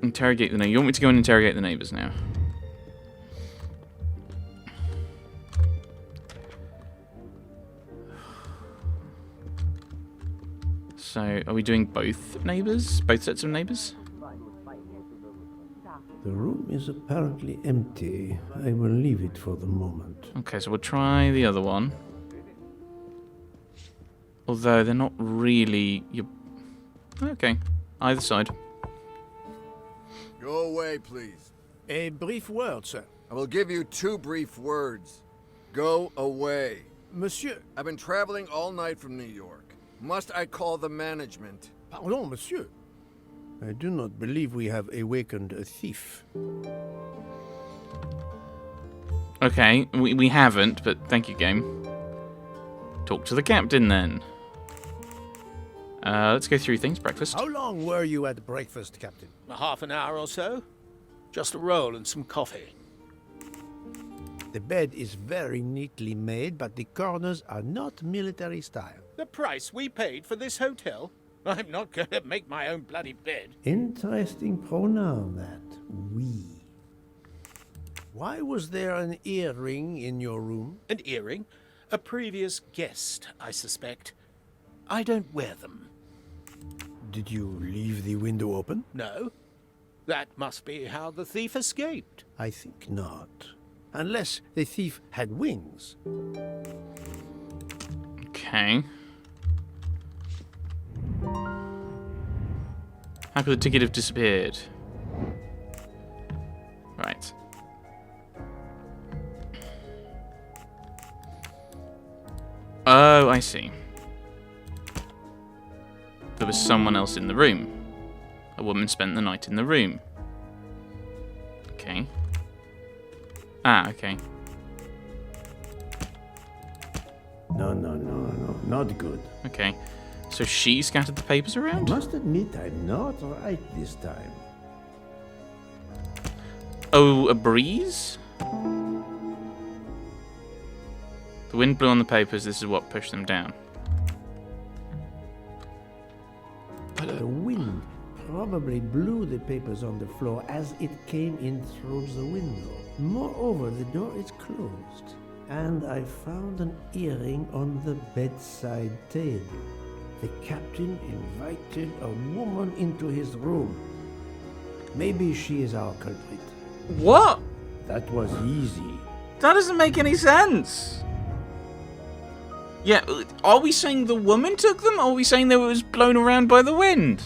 Interrogate the neighbors. You want me to go and interrogate the neighbors now? So, are we doing both neighbors? Both sets of neighbors? The room is apparently empty. I will leave it for the moment. Okay, so we'll try the other one. Although they're not really... Okay, either side. Go away, please. A brief word, sir. I will give you 2 brief words. Go away. Monsieur. I've been traveling all night from New York. Must I call the management? Pardon, monsieur. I do not believe we have awakened a thief. Okay, we haven't, but thank you, game. Talk to the captain, then. Let's go through things. Breakfast. How long were you at breakfast, Captain? Half an hour or so. Just a roll and some coffee. The bed is very neatly made, but the corners are not military style. The price we paid for this hotel? I'm not going to make my own bloody bed. Interesting pronoun, that. We. Why was there an earring in your room? An earring? A previous guest, I suspect. I don't wear them. Did you leave the window open? No. That must be how the thief escaped. I think not. Unless the thief had wings. Okay. How could the ticket have disappeared? Right. Oh, I see. There was someone else in the room. A woman spent the night in the room. Okay. Ah, okay. No, not good. Okay. So she scattered the papers I around? must admit I'm not right this time. Oh, a breeze? The wind blew on the papers. This is what pushed them down. The wind probably blew the papers on the floor as it came in through the window. Moreover, the door is closed. And I found an earring on the bedside table. The captain invited a woman into his room. Maybe she is our culprit. What? That was easy. That doesn't make any sense. Yeah, are we saying the woman took them, or are we saying they was blown around by the wind?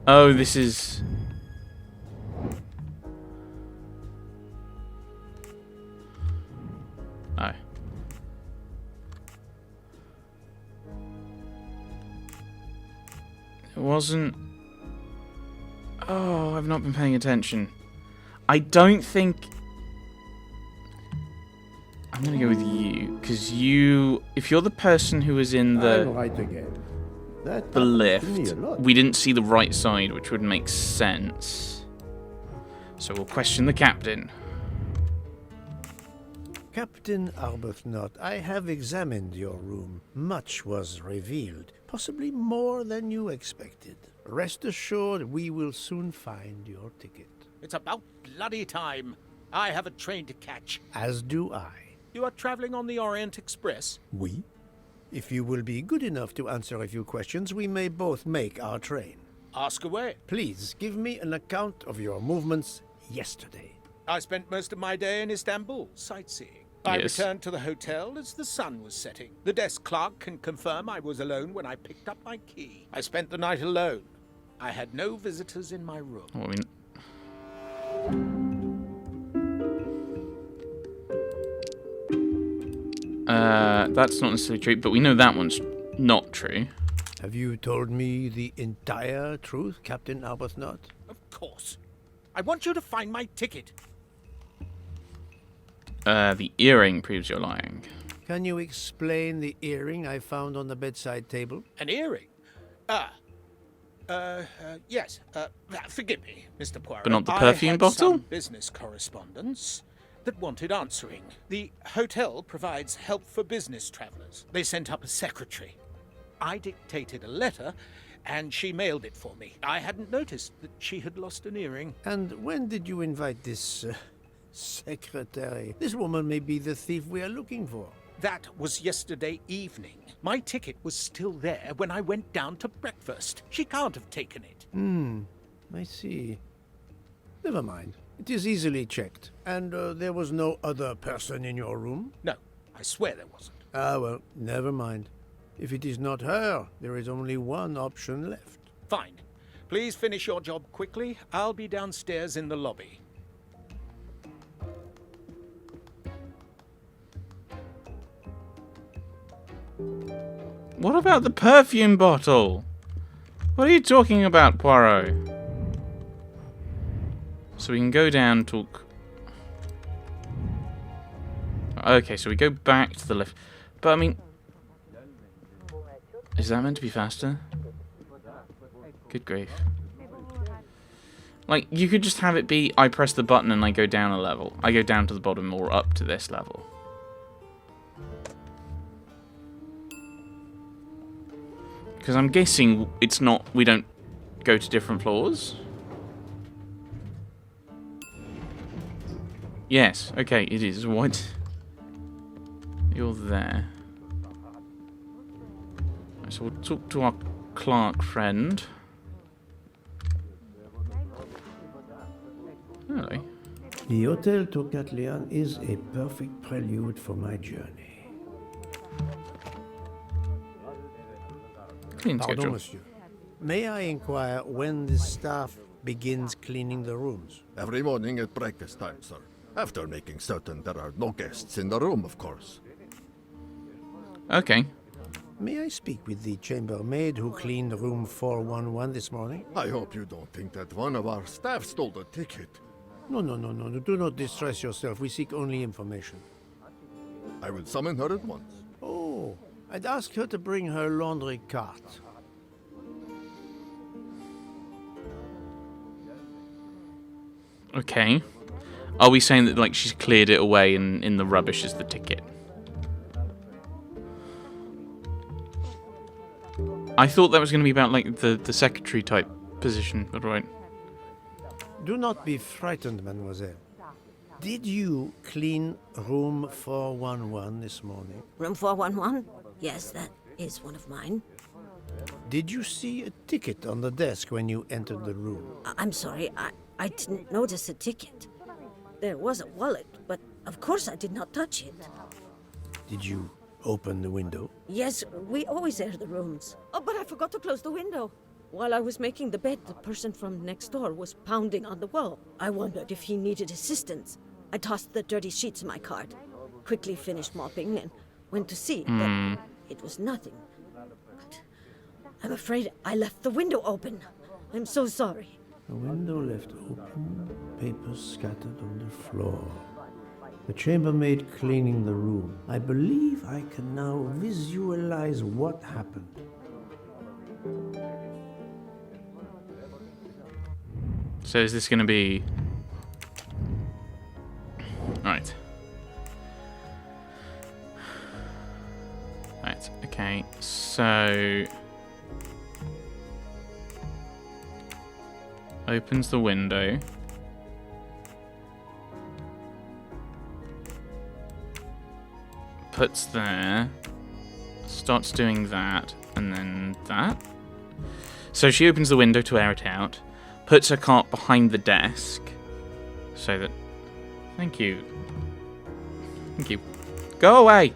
Oh, this is... Oh. It wasn't... Oh, I've not been paying attention. I don't think... I'm going to go with you, because you... If you're the person who was in I'm the right again. That the happened to me lift, a lot. we didn't see the right side, which would make sense. So we'll question the captain. Captain Arbuthnot, I have examined your room. Much was revealed, possibly more than you expected. Rest assured, we will soon find your ticket. It's about bloody time. I have a train to catch. As do I. You are traveling on the Orient Express? We? If you will be good enough to answer a few questions, we may both make our train. Ask away. Please give me an account of your movements yesterday. I spent most of my day in Istanbul, sightseeing. I Yes. returned to the hotel as the sun was setting. The desk clerk can confirm I was alone when I picked up my key. I spent the night alone. I had no visitors in my room. Well, I mean... that's not necessarily true, but we know that one's not true. Have you told me the entire truth, Captain Arbuthnot? Of course. I want you to find my ticket. The earring proves you're lying. Can you explain the earring I found on the bedside table? An earring? Yes. Forgive me, Mr. Poirot. But not the I perfume had bottle? some business correspondence that wanted answering. The hotel provides help for business travelers. They sent up a secretary. I dictated a letter, and she mailed it for me. I hadn't noticed that she had lost an earring. And when did you invite this secretary? This woman may be the thief we are looking for. That was yesterday evening. My ticket was still there when I went down to breakfast. She can't have taken it. I see. Never mind. It is easily checked. And there was no other person in your room? No, I swear there wasn't. Ah, well, never mind. If it is not her, there is only one option left. Fine. Please finish your job quickly. I'll be downstairs in the lobby. What about the perfume bottle? What are you talking about, Poirot? So we can go down and talk. Okay, so we go back to the left. But I mean, is that meant to be faster? Good grief. Like, you could just have it be, I press the button and I go down a level. I go down to the bottom or up to this level. Because I'm guessing it's not, we don't go to different floors. Yes, okay, it is. What? You're there. So we'll talk to our clerk friend. Hello. The Hotel Tocatlian is a perfect prelude for my journey. Clean Pardon, schedule. monsieur. May I inquire when the staff begins cleaning the rooms? Every morning at breakfast time, sir. After making certain there are no guests in the room, of course. Okay. May I speak with the chambermaid who cleaned room 411 this morning? I hope you don't think that one of our staff stole the ticket. No. Do not distress yourself. We seek only information. I will summon her at once. Oh, I'd ask her to bring her laundry cart. Okay. Are we saying that, like, she's cleared it away and in the rubbish is the ticket? I thought that was going to be about, like, the secretary type position, but right. Do not be frightened, mademoiselle. Did you clean room 411 this morning? Room 411? Yes, that is one of mine. Did you see a ticket on the desk when you entered the room? I'm sorry, I didn't notice a ticket. There was a wallet, but of course I did not touch it. Did you open the window? Yes, we always air the rooms. Oh, but I forgot to close the window. While I was making the bed, the person from next door was pounding on the wall. I wondered if he needed assistance. I tossed the dirty sheets in my cart, quickly finished mopping, and went to see, but it was nothing. But I'm afraid I left the window open. I'm so sorry. The window left open, papers scattered on the floor. The chambermaid cleaning the room. I believe I can now visualize what happened. So is this going to be... Right. Right, okay. So... Opens the window. Puts there. Starts doing that. And then that. So she opens the window to air it out. Puts her cart behind the desk. So that... Thank you. Thank you. Go away!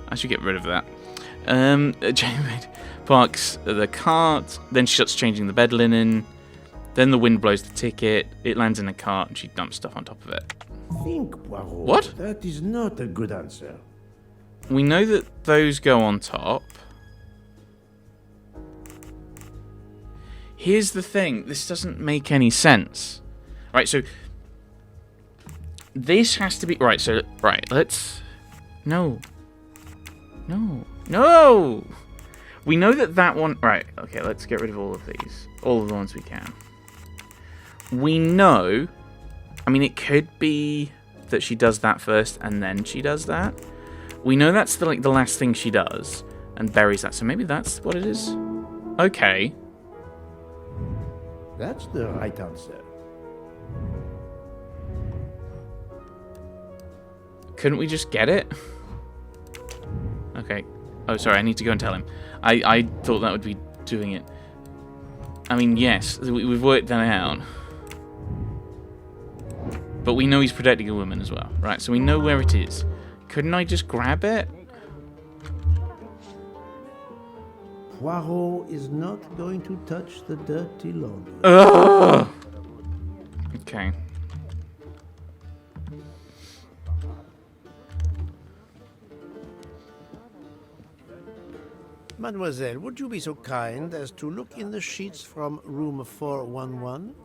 I should get rid of that. Chambermaid parks the cart, then she starts changing the bed linen, then the wind blows the ticket, it lands in a cart, and she dumps stuff on top of it. Think, Poirot. What? That is not a good answer. We know that those go on top. Here's the thing, this doesn't make any sense. Right, so... This has to be... Right, so... Right, let's... No. We know that that one... Right, okay, let's get rid of all of these. All of the ones we can. We know... I mean, it could be that she does that first and then she does that. We know that's the last thing she does, and buries that. So maybe that's what it is. Okay. That's the right answer. Couldn't we just get it? Okay. Oh, sorry. I need to go and tell him. I thought that would be doing it. I mean, yes, we've worked that out. But we know he's protecting a woman as well, right? So we know where it is. Couldn't I just grab it? Poirot is not going to touch the dirty laundry. Ugh! Okay. Mademoiselle, would you be so kind as to look in the sheets from room 411?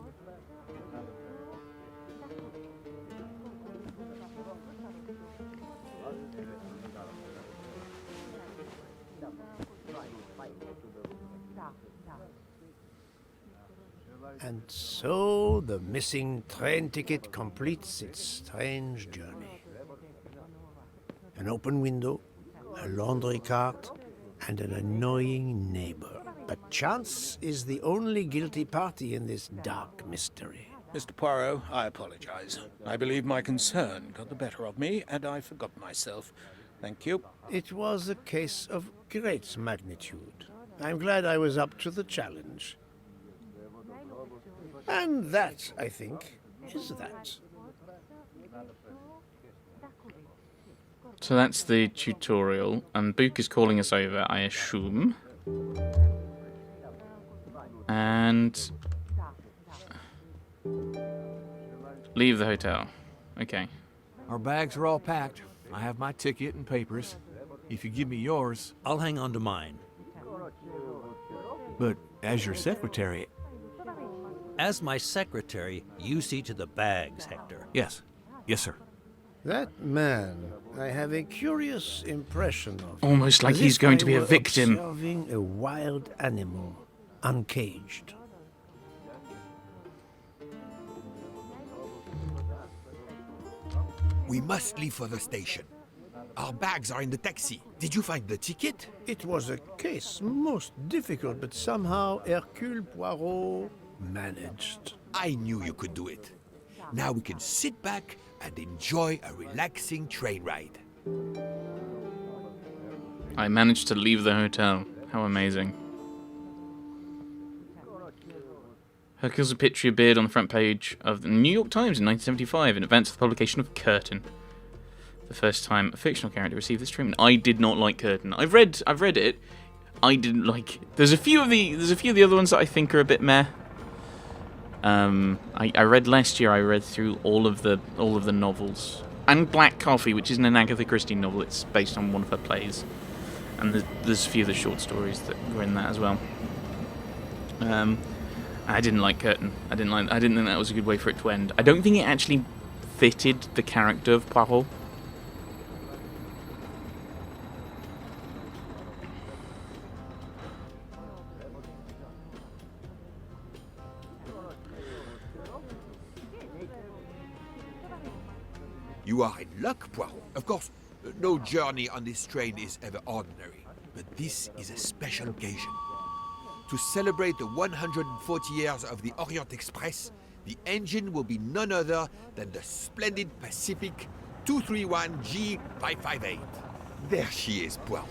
And so the missing train ticket completes its strange journey. An open window, a laundry cart, and an annoying neighbor. But chance is the only guilty party in this dark mystery. Mr. Poirot, I apologize. I believe my concern got the better of me, and I forgot myself. Thank you. It was a case of great magnitude. I'm glad I was up to the challenge. And that, I think, is that. So that's the tutorial, and Book is calling us over, I assume. And leave the hotel. Okay. Our bags are all packed. I have my ticket and papers. If you give me yours, I'll hang on to mine. but as your secretary... As my secretary, you see to the bags, Hector. Yes. Yes, sir. That man, I have a curious impression of. Almost like As he's if going I to be a were victim. Observing a wild animal, uncaged. We must leave for the station. Our bags are in the taxi. Did you find the ticket? It was a case most difficult, but somehow Hercule Poirot managed. I knew you could do it. Now we can sit back and enjoy a relaxing train ride. I managed to leave the hotel. How amazing. Hercule's picture appeared on the front page of the New York Times in 1975 in advance of the publication of Curtain. The first time a fictional character received this treatment. I did not like Curtain. I've read it. I didn't like it. There's a few of the other ones that I think are a bit meh. I read last year. I read through all of the novels and Black Coffee, which isn't an Agatha Christie novel. It's based on one of her plays, and there's a few of the short stories that were in that as well. I didn't like Curtain. I didn't think that was a good way for it to end. I don't think it actually fitted the character of Poirot. You are in luck, Poirot. Of course, no journey on this train is ever ordinary, but this is a special occasion. To celebrate the 140 years of the Orient Express, the engine will be none other than the splendid Pacific 231G558. There she is, Poirot.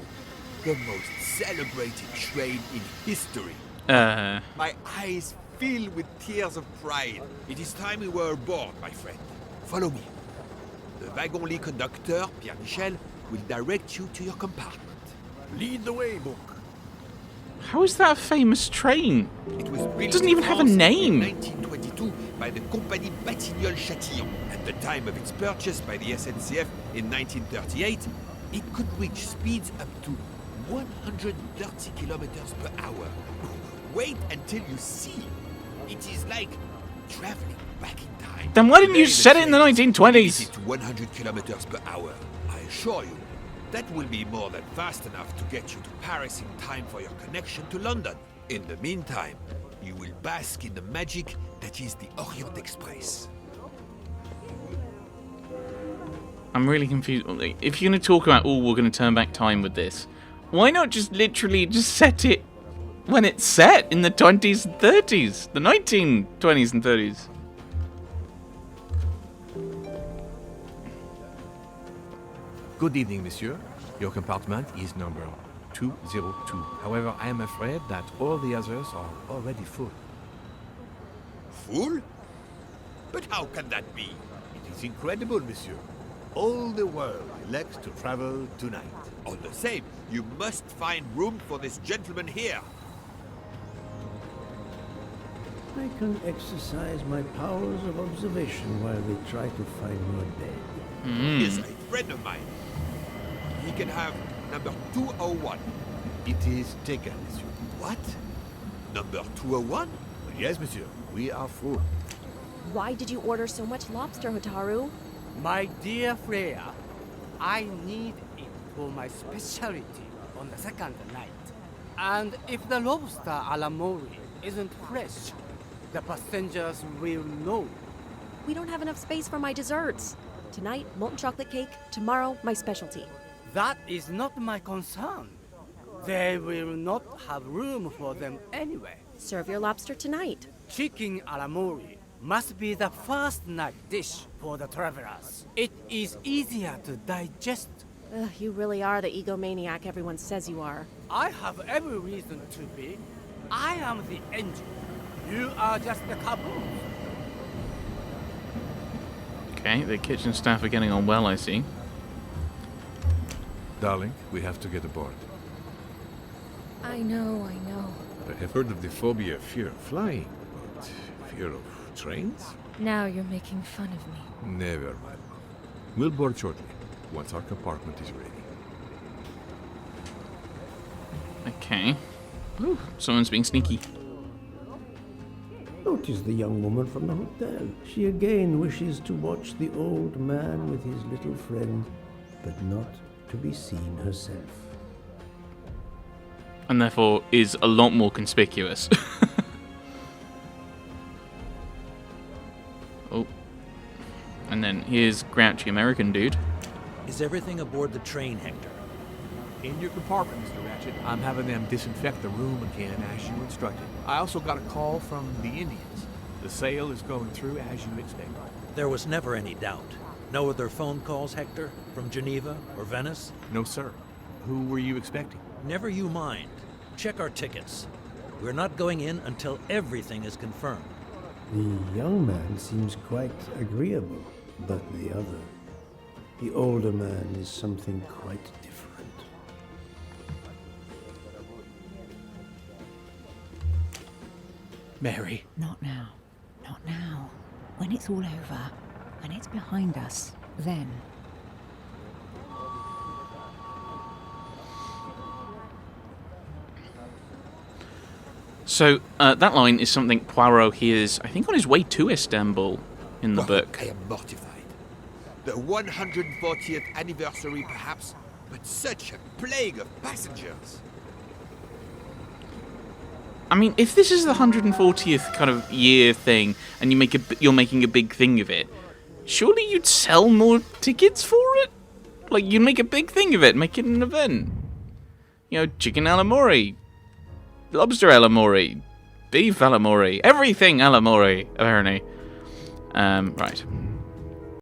The most celebrated train in history. My eyes fill with tears of pride. It is time we were aboard, my friend. Follow me. The wagon-lit conductor, Pierre Michel, will direct you to your compartment. Lead the way, Book. How is that a famous train? It was built It doesn't even have a France name. in 1922 by the Compagnie Batignolles-Châtillon. At the time of its purchase by the SNCF in 1938, it could reach speeds up to 130 kilometers per hour. Wait until you see. It is like traveling back in time. Then why didn't you Today, set it in the train is 1920s? limited to 100 kilometers per hour. I assure you, that will be more than fast enough to get you to Paris in time for your connection to London. In the meantime, you will bask in the magic that is the Orient Express. I'm really confused. Like, if you're going to talk about, oh, we're going to turn back time with this, why not just literally just set it when it's set in the 20s and 30s? The 1920s and 30s. Good evening, monsieur. Your compartment is number 202. However, I am afraid that all the others are already full. Fool? But how can that be? It is incredible, monsieur. All the world elects to travel tonight. All the same, you must find room for this gentleman here. I can exercise my powers of observation while we try to find you a bed. He is a friend of mine. He can have number 201. It is taken, monsieur. What? Number 201? Yes, monsieur. We are full. Why did you order so much lobster, Hotaru? My dear Freya, I need it for my specialty on the second night. And if the lobster a la mori isn't fresh, the passengers will know. We don't have enough space for my desserts. Tonight, molten chocolate cake. Tomorrow, my specialty. That is not my concern. They will not have room for them anyway. Serve your lobster tonight. Chicken a la mori must be the first night dish for the travelers. It is easier to digest. Ugh, you really are the egomaniac everyone says you are. I have every reason to be. I am the engine. You are just the caboose. Okay, the kitchen staff are getting on well, I see. Darling, we have to get aboard. I know. I have heard of the phobia of fear of flying, but fear of trains? Now you're making fun of me. Never mind. We'll board shortly, once our compartment is ready. Okay. Ooh, someone's being sneaky. Notice the young woman from the hotel. She again wishes to watch the old man with his little friend, but not to be seen herself. And therefore is a lot more conspicuous. Oh. And then here's grouchy American dude. Is everything aboard the train, Hector? In your compartment, Mr. Ratchet. I'm having them disinfect the room again as you instructed. I also got a call from the Indians. The sale is going through as you expected. There was never any doubt. No other phone calls, Hector? From Geneva or Venice? No, sir. Who were you expecting? Never you mind. Check our tickets. We're not going in until everything is confirmed. The young man seems quite agreeable, but the older man is something quite different. Mary. Not now. Not now. When it's all over, when it's behind us, then. So, that line is something Poirot hears, I think, on his way to Istanbul in the book. I am mortified. The 140th anniversary, perhaps, but such a plague of passengers. I mean, if this is the 140th kind of year thing, and you're making a big thing of it, surely you'd sell more tickets for it? Like, you'd make a big thing of it, make it an event. You know, chicken alamori, lobster alamori, beef alamori, everything alamori, apparently. Right.